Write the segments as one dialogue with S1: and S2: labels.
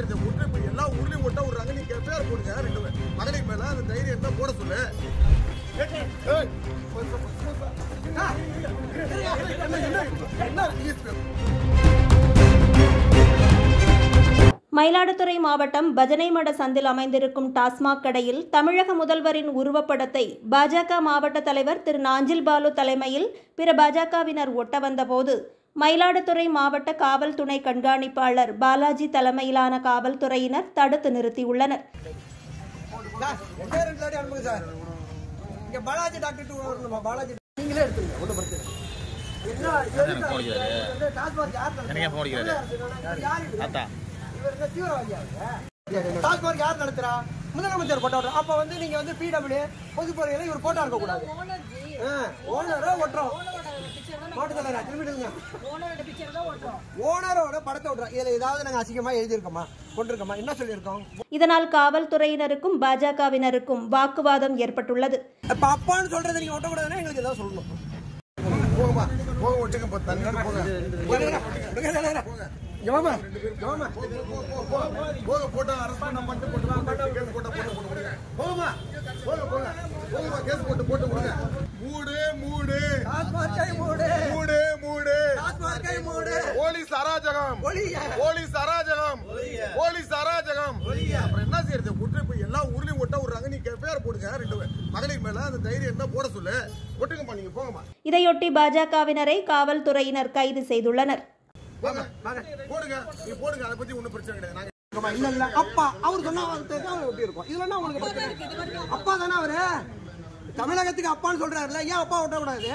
S1: செய்யறது? ஒன்று இப்ப எல்லா ஊர்லயும் ஒட்ட விடுறாங்க. நீங்க பேர் போடுங்க. ரெண்டு மகளிர் மேல அந்த தைரியம் இருந்தா போட சொல்லு.
S2: மயிலாடுதுறை மாவட்டம் பஜனைமட சந்தில் அமைந்திருக்கும் டாஸ்மாக் கடையில் தமிழக முதல்வரின் உருவப்படத்தை பாஜக மாவட்ட தலைவர் திரு நாஞ்சில் பாலு தலைமையில் பிற பாஜகவினர் ஒட்ட வந்தபோது மயிலாடுதுறை மாவட்ட காவல் துணை கண்காணிப்பாளர் பாலாஜி தலைமையிலான காவல்துறையினர் தடுத்து நிறுத்தியுள்ளனர்.
S3: டாஸ்மாக் யார் நடத்துறா? முதலமைச்சர் போட்டோ. அப்ப வந்து நீங்க வந்து பிடபிள்யூ பொதுப்பொறியில இவர் போட்டோ இருக்க கூடாது. ஓனரோ ஒட்டுறோம் ஓனரோட படத்தை விட்டுறோம். இதுல ஏதாவது நாங்க அசிங்கமா எழுதியிருக்கோமா கொண்டிருக்கோமா என்ன சொல்லியிருக்கோம்?
S2: இதனால் காவல்துறையினருக்கும் பாஜகவினருக்கும் வாக்குவாதம் ஏற்பட்டுள்ளது.
S3: இப்ப அப்பான்னு சொல்றது நீங்க ஒட்டக்கூடாதுன்னா எங்களுக்கு ஏதாவது சொல்லணும்.
S1: போகமா போக ஒட்டுங்க போட்டா அரசு பண்ண மட்டும் போகமா கேஸ் போட்டு விடுங்க. மூடு மூடு மூடு மூடு மூடு போலீஸ் அராஜகம் போலீஸ் அராஜகம் போலீஸ் அராஜகம். அப்புறம் என்ன செய்யறது? ஒற்று இப்ப எல்லா ஊர்லயும் ஒட்ட விடுறாங்க. நீங்க பேர் போடுங்க. ரெண்டு மகளிர் மேல அந்த தைரியம் இருந்தா போட சொல்லு. ஒட்டுங்கப்பா நீங்க போகமா.
S2: இதையொட்டி பாஜகவினரை காவல்துறையினர் கைது செய்துள்ளனர்.
S1: போடுங்க நீ போடுங்க. அதை பத்தி ஒன்னும் பிரச்சனை கிடையாது.
S3: இல்ல இல்ல அப்பா அவர் சொன்னா ஒட்டி இருக்கும். இதுல உங்களுக்கு அப்பா தானே அவரு தமிழகத்துக்கு அப்பான்னு சொல்றாருல. ஏன் அப்பா ஒட்டக்கூடாது?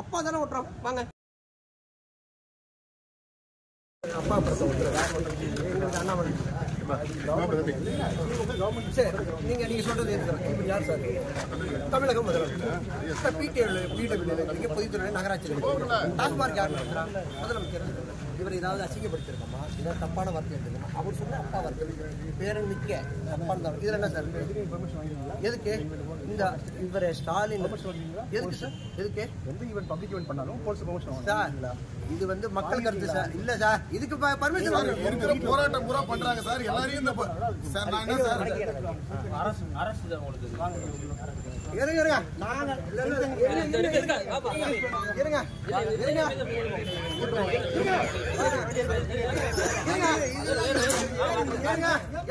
S3: அப்பா தானே ஒட்டுறோம். வாங்க அப்பா சரி நீங்க சொல்றது யார் சார்? தமிழகம் முதலமைச்சர் பொதுத்துறை நகராட்சி டாஸ்மாக் யார் நடத்துறா? முதலமைச்சர். இவர் ஏதாவது அசிங்கப்படுத்திருக்கோமா? ஏதாவது தப்பான வார்த்தை எடுத்துக்கோமா? அவர் சொன்ன அப்பா வார்த்தை பேரன் மிக்க அப்பான்னு தான். இதுல என்ன சார்? எதுக்கு இந்த இவர் ஸ்டாலின் எதுக்கு சார்? எதுக்கு எந்த ஈவென்ட் பப்ளிக் ஈவென்ட் பண்ணாலும் போலீஸ் ப்ரொமோஷன் சார்? இது வந்து மக்கள் கருத்து சார். இல்ல சார் இதுக்கு பர்மிஷன்
S1: இருக்கிற போராட்டம் பூரா பண்றாங்க சார். எல்லாரையும் இந்த சார் நான் என்ன சார்
S4: அரசு
S3: இருங்க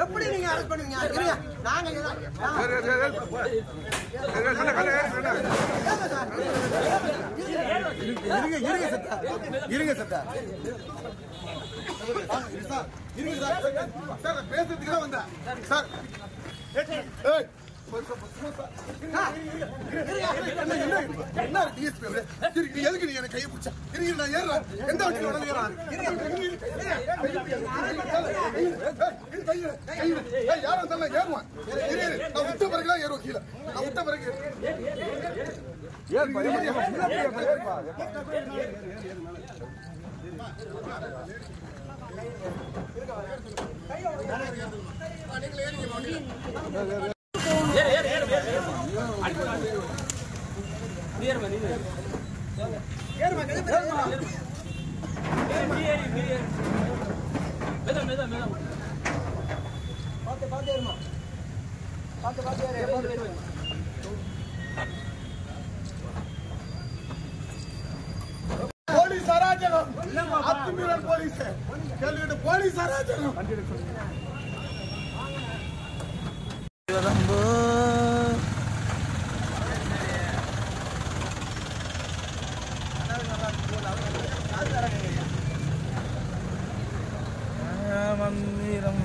S3: எப்படி நீங்க அரெஸ்ட் பண்ணுவீங்க?
S1: இருங்க சத்தா பேசுறதுக்கு தான் வந்தேன் சார். எதுக்கு நீ எனக்கு கையை பிடிச்சா? நான் ஏறேன். எந்த வண்டியில் உடனே யாரும் இருந்தாலும் ஏறுவான். நான் விட்ட பிறகுதான் ஏறுவோம். கீழே நான் விட்ட பிறகு போலீஸ் அராஜகம். அத்துமீறல் போலீஸ் கேள்வி போலீஸ் அராஜகம்.
S4: மந்திரம்